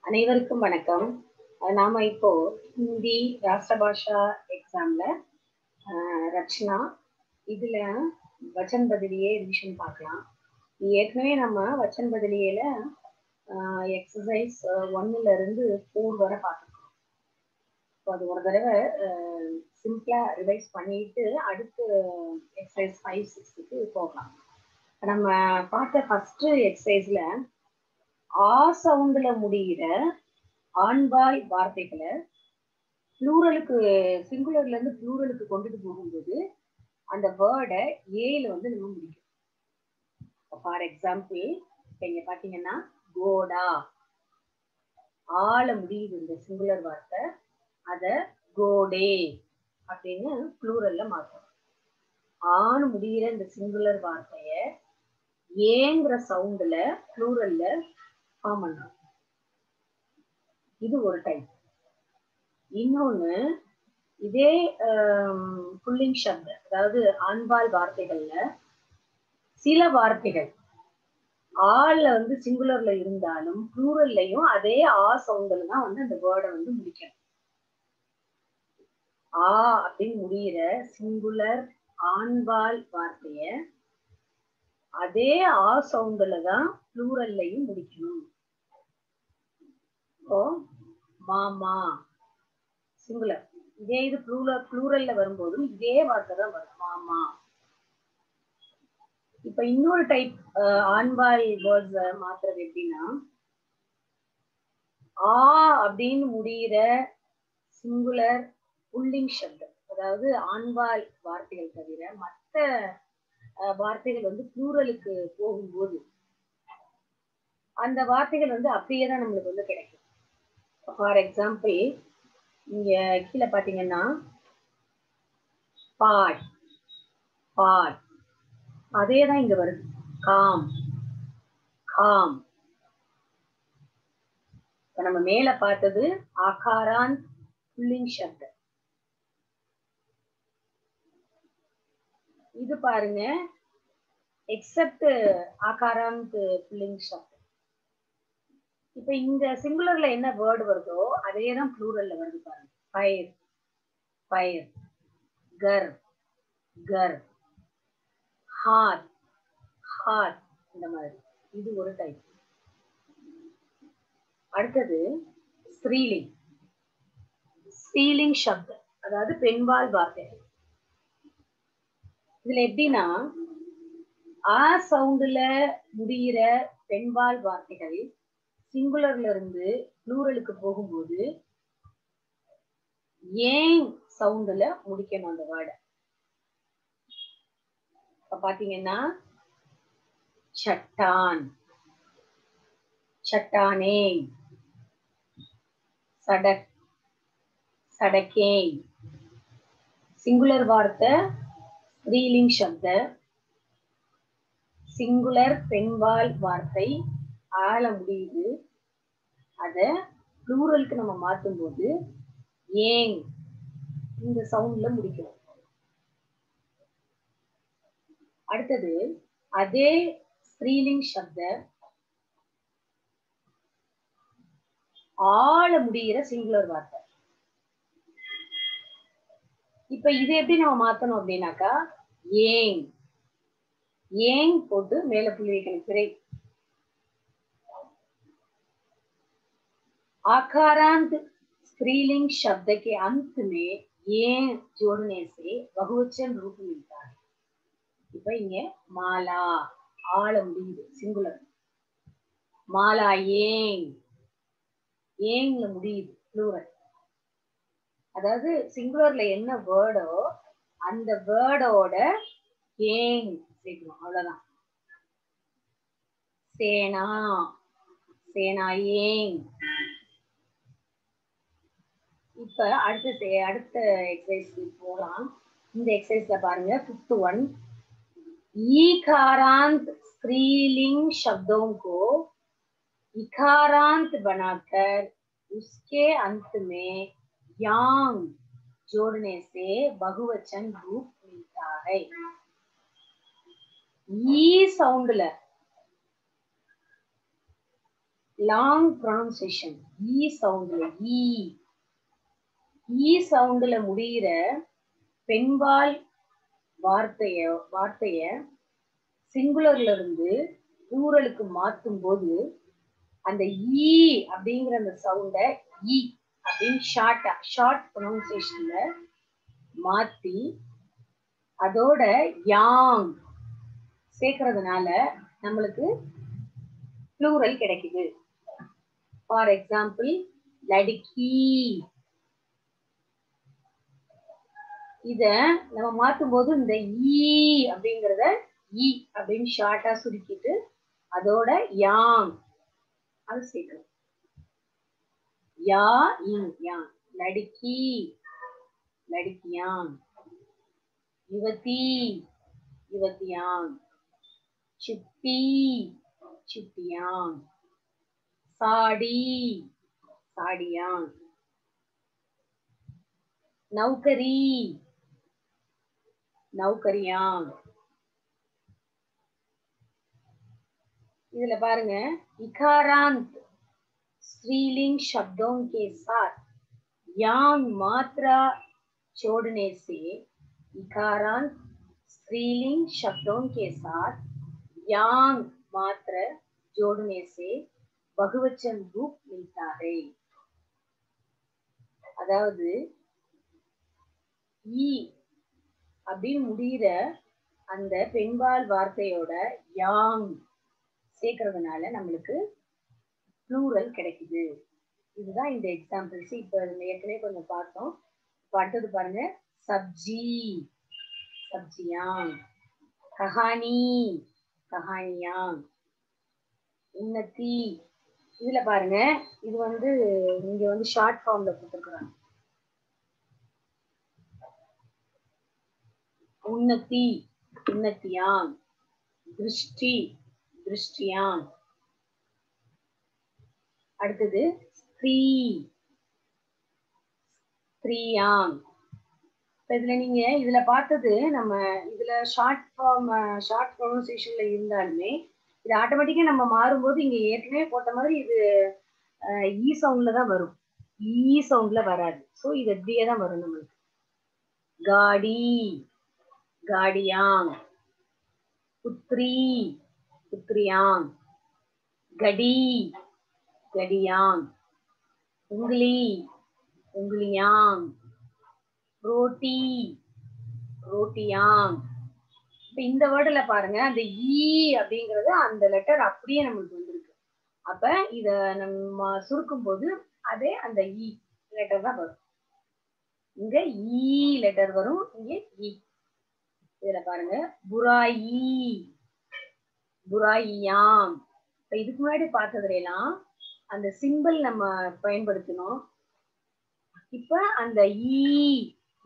அனைவருக்கும் வணக்கம். நாம இப்போ ஹிந்தி ராஷ்டிர பாஷா எக்ஸாம்ல ரச்சனா இதுல வச்சன் பதிலியே ரிவிஷன் பார்க்கலாம். ஏற்கனவே நம்ம வச்சன் பதிலியில எக்ஸசைஸ் 1ல இருந்து 4 வரை பார்த்துருக்கோம். அது ஒரு தடவை சிம்பிளா ரிவைஸ் பண்ணிட்டு அடுத்து எக்ஸசைஸ் 5, 6க்கு போகலாம். நம்ம பார்த்த ஃபர்ஸ்ட் எக்ஸசைஸ்ல ஆ சவுண்ட்ல முடிகிற ஆண்பால் வார்த்தைகளை ப்ளூரலுக்கு சிங்குலர்ல இருந்து ப்ளூரலுக்கு கொண்டுட்டு போகும்போது அந்த வேர்டை ஏல வந்து நம்ம முடிக்கும். ஃபார் எக்ஸாம்பிள் இங்க பாத்தீங்கன்னா கோடா, ஆல முடியுது இந்த சிங்குலர் வார்த்தை, அத கோடே அப்படின்னு ப்ளூரல்ல மாற்றணும். ஆணு முடிகிற இந்த சிங்குலர் வார்த்தைய ஏங்கிற சவுண்ட்ல ப்ளூரல்ல ஃபார்ம் பண்றோம். இது ஒரு டைப். இன்னொன்னு இதே புல்லிங் சப்த, அதாவது ஆண்பால் வார்த்தைகள்ல சில வார்த்தைகள் ஆல வந்து சிங்குலர்ல இருந்தாலும் ப்ளூரல்லையும் அதே ஆ சவுண்ட்ல தான் வந்து அந்த வேர்டை வந்து முடிக்கணும். ஆ அப்படின்னு முடிகிற சிங்குலர் ஆண்பால் வார்த்தைய அதே ஆ சவுண்ட்ல தான் ப்ளூரல்லையும் முடிக்கணும். இப்போ மாமா சிங்குலர், இதே இது ப்ளூரல்ல வரும்போது இதே வார்த்தை தான் வரும், மாமா. இப்ப இன்னொரு டைப் ஆண்பால் வேர்ட்ஸ் மாத்துறது எப்படின்னா, ஆ அப்படின்னு முடிகிற சிங்குலர் புல்லிங் சப்தம், அதாவது ஆண்பால் வார்த்தைகள் தவிர மற்ற வார்த்தைகள் வந்து ப்ளூரலுக்கு போகும்போது அந்த வார்த்தைகள் வந்து அப்படியே தான் நம்மளுக்கு வந்து கிடைக்கும். ஃபார் எக்ஸாம்பிள் இங்க கீழே பாத்தீங்கன்னா பாட், பாட் அதே தான் இங்க வருது, காம், காம். இப்ப நம்ம மேல பார்த்தது ஆகாராந்த் புல்லிங் சப்தம். இது பாருங்க எக்ஸப்ட் ஆகாராந்த் புல்லிங் சப்தம். இப்ப இந்த சிங்குலர்ல என்ன வேர்டு வருதோ அதே தான் ப்ளூரல்ல வருது பாருங்க. ஃபயர், ஃபயர், கர், கர், ஹாத், ஹாத், இந்த மாதிரி. இது ஒரு டைப். அடுத்தது ஸ்ரீலிங், ஸ்ரீலிங் சப்தம், அதாவது பெண்பால் வார்த்தை. இதுல எப்படின்னா ஆ சவுண்ட்ல முடிகிற பெண்பால் வார்த்தைகள் சிங்குலர்ல இருந்து ப்ளூரலுக்கு போகும்போது ஏன் சவுண்ட்ல முடிக்கணும் அந்த வேர்டை. இப்ப பாத்தீங்கன்னா சட்டான், சட்டானே, சடக், சடக்கே. சிங்குலர் வார்த்தை ஸ்ரீலிங் சப்த, சிங்குலர் பெண்பால் வார்த்தை ஆல முடியுது, அத ப்ளூரலுக்கு நம்ம மாற்றும் போது ஏன் இந்த சவுண்ட்ல முடிக்கணும். அடுத்தது அதே ஸ்ரீலிங் சப்த ஆல முடிகிற சிங்குலர் வார்த்தை. இப்ப இது எப்படி நம்ம மாத்தணும் அப்படின்னாக்கா ஏங், ஏங் போட்டு மேல புள்ளி வைக்கணும், பிறை. आकारांत स्त्रीलिंग शब्द के अंत में ये जोड़ने से बहुवचन रूप मिलता है. இப்ப இங்க மாலா, ஆல முடியுது சிங்குலர், மாலா ஏங், ஏங்ல முடியுது ப்ளூரல். அதாவது சிங்குலர்ல என்ன வேர்டோ அந்த வேர்டோட ஏங் சேர்க்கணும், அவ்வளவுதான். சேனா, சேனா ஏங். இப்ப அடுத்த எக்ஸசைஸ் போகலாம். இந்த எக்ஸசைஸ்ல பாருங்க 5th one, ईकारांत स्त्रीलिंग शब्दों को इकारांत बनाकर उसके अंत में यांग जोड़ने से बहुवचन रूप मिलता है. ई சவுண்ட்ல லாங் ப்ரொனன்சியேஷன் ஈ சவுண்ட்ல ஈ சவுண்ட்ல முடிகிற பெண்பால் வார்த்தைய சிங்குலர்ல இருந்து ப்ளூரலுக்கு மாற்றும் போது அந்த ஈ அப்படிங்கிற அந்த சவுண்ட ஈ அப்படின்னு ஷார்ட் ப்ரொனன்சியேஷன்ல மாத்தி அதோட யாங் சேர்க்கறதுனால நம்மளுக்கு ப்ளூரல் கிடைக்குது. ஃபார் எக்ஸாம்பிள் லடிக்கி, இத நம்ம மாத்தும் போது இந்த ஈ அப்படிங்கறத ஈ அப்படின்னு ஷார்ட்டா சுருக்கிட்டு அதோட யாங் அது சேர்க்கணும். யா இன் யாங், லடிக்கி லடிக்கியாங், யுவதி யுவதியாங், சித்தி சித்தியாங், சாடி சாடியாங், நௌகரி नौकरियां. இதுல பாருங்க इकारांत स्त्रीलिंग शब्दों के साथ यांग मात्रा जोड़ने से इकारांत स्त्रीलिंग शब्दों के साथ यांग मात्रा जोड़ने से बहुवचन रूप मिलता है. அதாவது ஈ அப்படின்னு முடிகிற அந்த பெண்பால் வார்த்தையோட யாங் சேர்க்கறதுனால நம்மளுக்கு ப்ளூரல் கிடைக்குது. இதுதான் இந்த எக்ஸாம்பிள்ஸ். இப்ப ஏற்கனவே கொஞ்சம் பார்த்தோம். அடுத்தது பாருங்க, சப்ஜி சப்ஜியாங், கஹானி கஹானியாங், உன்னதி. இதுல பாருங்க, இது இங்க ஷார்ட் ஃபார்ம்ல கொடுத்துருக்குறாங்க. उन्नति उन्नतियां, दृष्टि दृष्टियां. அடுத்தது ஸ்ரீ ஸ்ரீயாங். இதுல நீங்க இதுல பார்த்தது நம்ம இதுல ஷார்ட் ப்ரொனன்சியேஷன்ல இருந்தாலுமே இது ஆட்டோமேட்டிக்கா நம்ம மாறும்போது இங்க ஏற்கனவே போட்ட மாதிரி இது ஈ சவுண்ட்ல தான் வரும், ஈ சவுண்ட்ல வராது. ஸோ இது எப்படியே தான் வரும் நம்மளுக்கு. காடி गाड़ियां, पुत्री पुत्रियां, गडी गडियां, उंगली उंगलियां, रोटी रोटियां. இந்த வேர்டுல பாருங்க, அந்த ஈ அப்படிங்கறது அந்த லெட்டர் அப்படியே நம்மளுக்கு வந்திருக்கு. அப்ப இத நம்ம சுருக்கும் போது அதே அந்த ஈ லெட்டர் தான் வரும். இங்க ஈ லெட்டர் வரும், இங்க ஈ. இதுல பாருங்க, புராயி புராயியாம். இப்ப இதுக்கு முன்னாடி பார்த்ததுல எல்லாம் அந்த சிம்பிள் நம்ம பயன்படுத்தணும். இப்ப அந்த ஈ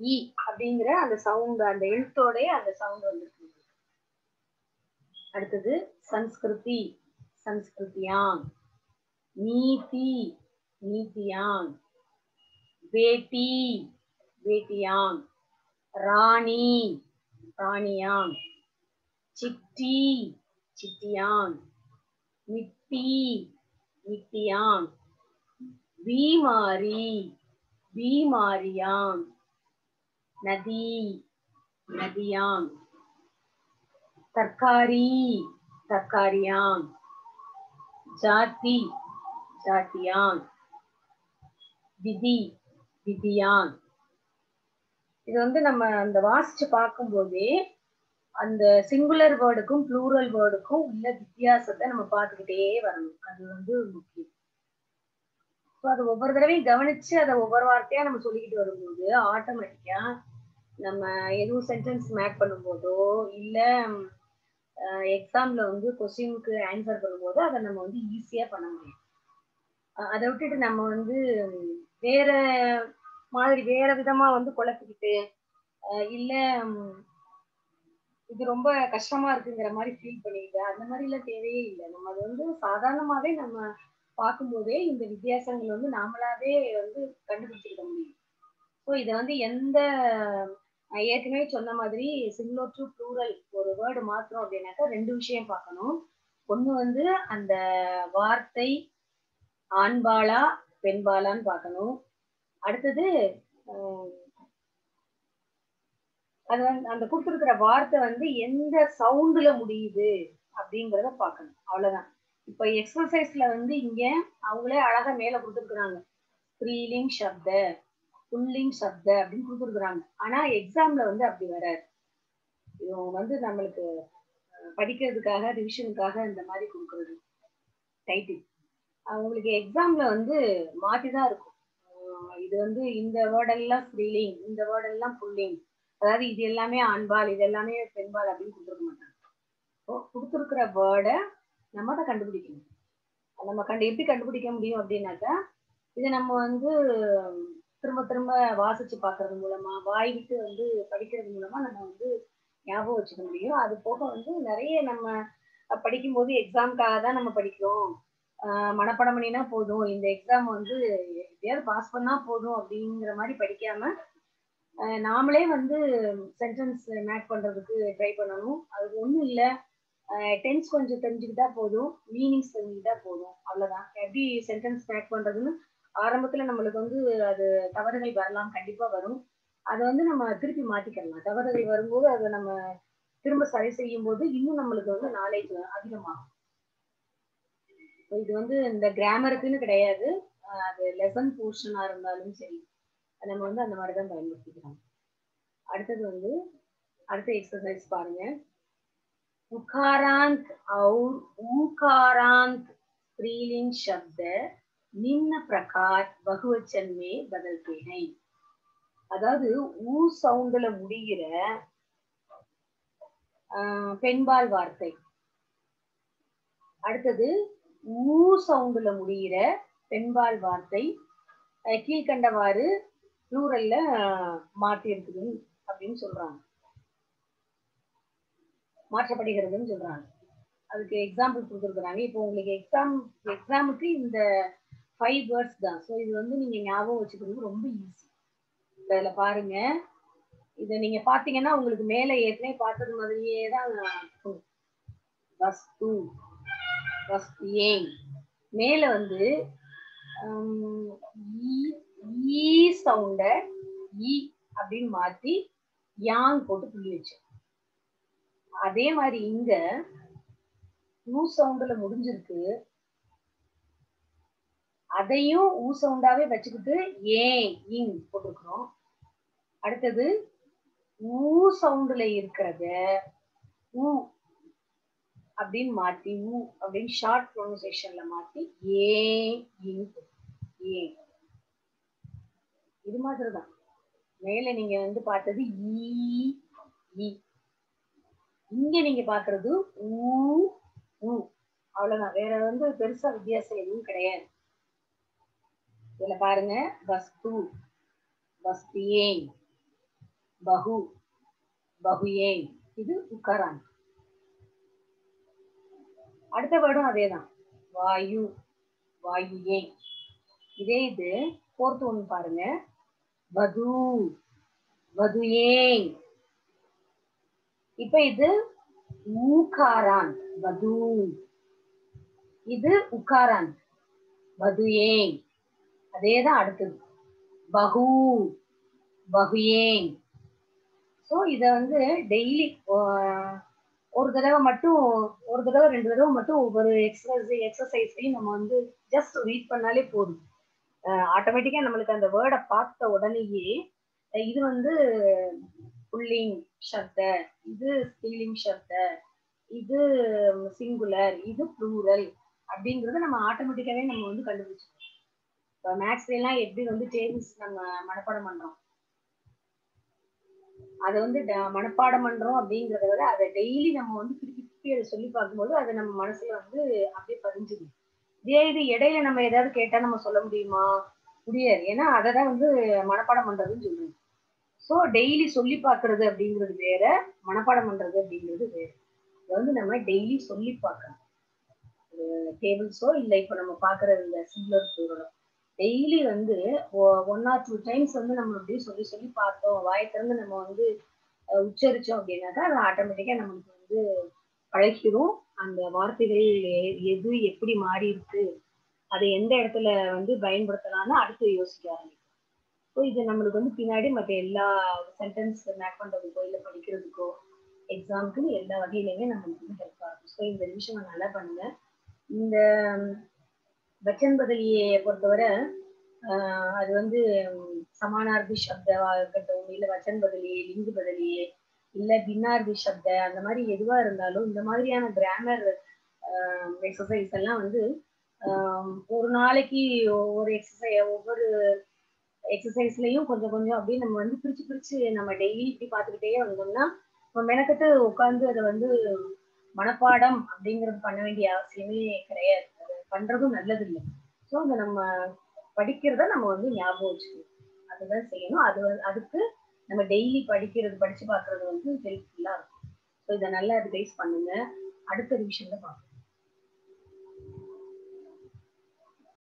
ஈ அப்படிங்கிற அந்த சவுண்ட், அந்த எழுத்தோட அந்த சவுண்ட் வந்துருக்கு. அடுத்தது சன்ஸ்கிருதி சன்ஸ்கிருதியாம், நீதி நீதியாம், பேட்டி பேட்டியாம், ராணி ராணியாம், चिट्टी चिट्टियां, मिट्टी मिट्टियां, बीमारी बीमारियां, नदी नदियां, तरकारी तरकारियां, जाति जातियां, विधि विधियां. இது நம்ம அந்த வாசிச்சு பார்க்கும் போதே அந்த சிங்குலர் வேர்டுக்கும் ப்ளூரல் வேர்டுக்கும் உள்ள வித்தியாசத்தை நம்ம பார்த்துக்கிட்டே வரணும். அது முக்கியம். அது ஒவ்வொரு தடவையும் கவனிச்சு அதை ஒவ்வொரு வார்த்தையா நம்ம சொல்லிக்கிட்டு வரும்போது ஆட்டோமேட்டிக்கா நம்ம எதுவும் சென்டென்ஸ் மேக் பண்ணும்போதோ இல்ல எக்ஸாம்ல கொஸ்டினுக்கு ஆன்சர் பண்ணும்போதோ அதை நம்ம ஈஸியா பண்ண முடியும். அதை விட்டுட்டு நம்ம வேற மாதிரி வேற விதமா குழப்பிக்கிட்டு இல்ல இது ரொம்ப கஷ்டமா இருக்குங்கிற மாதிரி ஃபீல் பண்ணிட்டு அந்த மாதிரி எல்லாம் தேவையே இல்லை. நம்ம அது சாதாரணமாவே நம்ம பார்க்கும்போதே இந்த வித்தியாசங்கள் நாமளாவே கண்டுபிடிச்சிக்க முடியும். ஸோ இதை எந்த ஏற்கனவே சொன்ன மாதிரி சிங்குலர் டு ப்ளூரல் ஒரு வேர்டு மாத்திரம் அப்படின்னாக்கா ரெண்டு விஷயம் பார்க்கணும். ஒண்ணு அந்த வார்த்தை ஆண்பாலா பெண்பாலான்னு பார்க்கணும். அடுத்தது அது வந்து அந்த கொடுத்துருக்கிற வார்த்தை வந்து எந்த சவுண்டுல முடியுது அப்படிங்கிறத பார்க்கணும். அவ்வளவுதான். இப்ப எக்ஸசைஸ்ல வந்து இங்க அவங்களே அழகா மேல கொடுத்துருக்குறாங்க, ஸ்திரீலிங் சப்த, புல்லிங் சப்த அப்படின்னு கொடுத்துருக்குறாங்க. ஆனா எக்ஸாம்ல வந்து அப்படி வராது. இவங்க வந்து நம்மளுக்கு படிக்கிறதுக்காக ரிவிஷனுக்காக இந்த மாதிரி கொடுக்குறது டைட்டில். அவங்களுக்கு எக்ஸாம்ல வந்து மாற்றிதான் இருக்கும். இது வந்து இந்த வேர்டெல்லாம் ஸ்திரீலிங், இந்த வேர்டெல்லாம் புல்லிங், அதாவது இது எல்லாமே ஆண்பால், இது எல்லாமே பெண்பால் அப்படின்னு கொடுத்துருக்க மாட்டாங்க. கொடுத்துருக்கிற வேர்டை நம்ம அதை கண்டுபிடிக்கணும். நம்ம எப்படி கண்டுபிடிக்க முடியும் அப்படின்னாக்கா, இதை நம்ம வந்து திரும்ப திரும்ப வாசிச்சு பார்க்கறது மூலமா, வாய் விட்டு வந்து படிக்கிறது மூலமா நம்ம வந்து ஞாபகம் வச்சுக்க முடியும். அது போக வந்து நிறைய நம்ம படிக்கும்போது எக்ஸாமுக்காக தான் நம்ம படிக்கிறோம், மனப்பாடம் பண்ணினா போதும், இந்த எக்ஸாம் வந்து எப்படியாவது பாஸ் பண்ணா போதும் அப்படிங்கிற மாதிரி படிக்காம நாமளே வந்து சென்டென்ஸ் மேக் பண்றதுக்கு ட்ரை பண்ணணும். அது ஒன்றும் இல்லை, டென்ஸ் கொஞ்சம் தெரிஞ்சுக்கிட்டா போதும், மீனிங்ஸ் தெரிஞ்சுக்கிட்டா போதும், அவ்வளவுதான். எப்படி சென்டென்ஸ் மேக் பண்றதுன்னு ஆரம்பத்துல நம்மளுக்கு வந்து அது தவறுகள் வரலாம், கண்டிப்பா வரும். அதை வந்து நம்ம திருப்பி மாத்திக்கலாம். தவறுகள் வரும்போது அதை நம்ம திரும்ப சரி செய்யும் போது இன்னும் நம்மளுக்கு வந்து நாலேஜ் அதிகமாகும். இது வந்து இந்த கிராமருக்குன்னு கிடையாது, அது லெசன் போர்ஷனா இருந்தாலும் சரி, நம்ம வந்து அந்த மாதிரிதான் பயன்படுத்திக்கிறோம். அடுத்தது வந்து அடுத்த எக்ஸசைஸ் பாருங்க. उकारांत और ऊकारांत स्त्रीलिंग शब्द निम्न प्रकार बहुवचन में बदलते हैं. அதாவது ஊ சவுண்டுல முடிகிற பெண்பால் வார்த்தை, அடுத்தது ஊ சவுண்டுல முடிகிற பெண்பால் வார்த்தை கீழ்கண்டவாறு ப்ளூரல்ல மாற்றி இருக்குது அப்படின்னு சொல்றாங்க, மாற்றப்படுகிறதுன்னு சொல்றாங்க. அதுக்கு எக்ஸாம்பிள் கொடுத்துருக்குறாங்க. இப்போ உங்களுக்கு எக்ஸாமுக்கு இந்த 5 வேர்ட்ஸ் தான். ஸோ இது வந்து நீங்க ஞாபகம் வச்சுக்கிறது ரொம்ப ஈஸி. இதில் பாருங்க, இதை நீங்க பாத்தீங்கன்னா உங்களுக்கு மேல ஏற்கனவே பார்த்தது மாதிரியே தான் வஸ்து, வஸ்தியே. மேல வந்து ஈ சவுண்ட ஈ அப்படின்னு மாத்தி யாங் போட்டு புள்ளி வச்சு, அதே மாதிரி இங்க ஊ சவுண்டுல முடிஞ்சிருக்கு, அதையும் ஊ சவுண்டாவே வச்சுக்கிட்டு ஏன் இங் போட்டிருக்கிறோம். அடுத்தது ஊ சவுண்டுல இருக்கிறத ஊ அப்படின்னு மாத்தி, ஊ அப்படின்னு ஷார்ட் ப்ரொனன்சியேஷன்ல மாத்தி ஏன் இங், ஏன். இது மாதிரிதான் மேல நீங்க வந்து பார்த்தது ஈ, இங்க நீங்க பாக்குறது ஊ, ஊ, அவ்வளவுதான். வேற வந்து பெருசா வித்தியாசம் எதுவும் கிடையாது. இதுல பாருங்க, வஸ்து, வஸ்தியேன், பகு, பகுயேன், இது உக்காரான். அடுத்த வேர்டும் அதேதான், வாயு, வாயுயேன். இதே இது ஃபோர்த் ஒன்று பாருங்க, வது, வதுயேன். இப்ப இது ஊகாரான், வது. இது உக்காரான், வதுயேன். அதேதான் அடுத்தது பகு, பகுயேன். ஸோ இதை வந்து டெய்லி ஒரு தடவை மட்டும், ஒரு தடவை 2 தடவை மட்டும் ஒவ்வொரு எக்ஸசைஸையும் நம்ம வந்து ஜஸ்ட் ரீட் பண்ணாலே போதும். ஆட்டோமேட்டிக்கா நம்மளுக்கு அந்த வேர்டை பார்த்த உடனேயே இது வந்து புல்லிங் சப்த, இது ஸ்திரீலிங் சப்த, இது சிங்குலர், இது ப்ளூரல் அப்படிங்கறத நம்ம ஆட்டோமேட்டிக்காவே நம்ம வந்து கண்டுபிடிச்சிருக்கோம். இப்போ மேக்ஸ்ல எல்லாம் எப்படி வந்து டேபிள்ஸ் நம்ம மனப்பாடம் பண்றோம், அதை வந்து மனப்பாடம் பண்றோம் அப்படிங்கிறத விட அதை டெய்லி நம்ம வந்து திருப்பி திருப்பி அதை சொல்லி பார்க்கும்போது அதை நம்ம மனசுல வந்து அப்படியே பதிஞ்சுது. இதே இது இடையில நம்ம ஏதாவது கேட்டா நம்ம சொல்ல முடியுமா? முடியாது. ஏன்னா அதை தான் வந்து மனப்பாடம் பண்றதுன்னு சொல்லுவோம். ஸோ டெய்லி சொல்லி பார்க்கறது அப்படிங்கிறது வேற, மனப்பாடம் பண்றது அப்படிங்கிறது வேற. அதை வந்து நம்ம டெய்லி சொல்லி பார்க்கணும். டேபிள்ஸோ இல்லை இப்போ நம்ம பார்க்கறது இந்த சிங்குலர் ப்ளூரலோ டெய்லி வந்து 1 or 2 டைம்ஸ் வந்து நம்ம அப்படியே சொல்லி சொல்லி பார்த்தோம், வாய் திறந்து நம்ம வந்து உச்சரிச்சோம் அப்படின்னாக்கா அது ஆட்டோமேட்டிக்கா நம்மளுக்கு வந்து பழகிடும். அந்த வார்த்தைகள் எது எப்படி மாறி இருக்கு அதை எந்த இடத்துல வந்து பயன்படுத்தலாம்னு அடுத்து யோசிக்க ஆரம்பிக்கும். ஸோ இது நம்மளுக்கு வந்து பின்னாடி மற்ற எல்லா சென்டென்ஸ் மேக் பண்றதுக்கோ இல்லை படிக்கிறதுக்கோ எக்ஸாமுக்கு எல்லா வகையிலுமே நம்மளுக்கு வந்து ஹெல்ப் ஆகும். ஸோ இந்த விஷயம் நல்லா பண்ணுங்க. இந்த வச்சன் பதிலியை பொறுத்தவரை அது வந்து சமானார்த்தி சப்தவா இருக்கட்டும், இல்லை வச்சன் பதிலியே, லிங்கு பதிலியே, இல்லை பின்னார்த்தி சப்த, அந்த மாதிரி எதுவா இருந்தாலும் இந்த மாதிரியான கிராமர் எக்ஸசைஸ் எல்லாம் வந்து ஒரு நாளைக்கு ஒவ்வொரு ஒவ்வொரு எக்ஸசைஸ்லயும் கொஞ்சம் கொஞ்சம் அப்படியே நம்ம வந்து பிரிச்சு பிரிச்சு நம்ம டெய்லி இப்படி பார்த்துக்கிட்டே வந்தோம்னா நம்ம மெனக்கட்டு உட்காந்து அதை வந்து மனப்பாடம் அப்படிங்கிறது பண்ண வேண்டிய அவசியமே கிடையாது. அது பண்றதும் நல்லது இல்லை. ஸோ அந்த நம்ம படிக்கிறத நம்ம வந்து ஞாபகம் வச்சுக்கணும், அதுதான் செய்யணும். அதுக்கு நம்ம டெய்லி படிச்சு பார்க்கறது வந்து ஹெல்ப்ஃபுல்லா இருக்கும். ஸோ இதை நல்லா ரிவைஸ் பண்ணுங்க. அடுத்த விஷயத்த பார்க்கலாம்.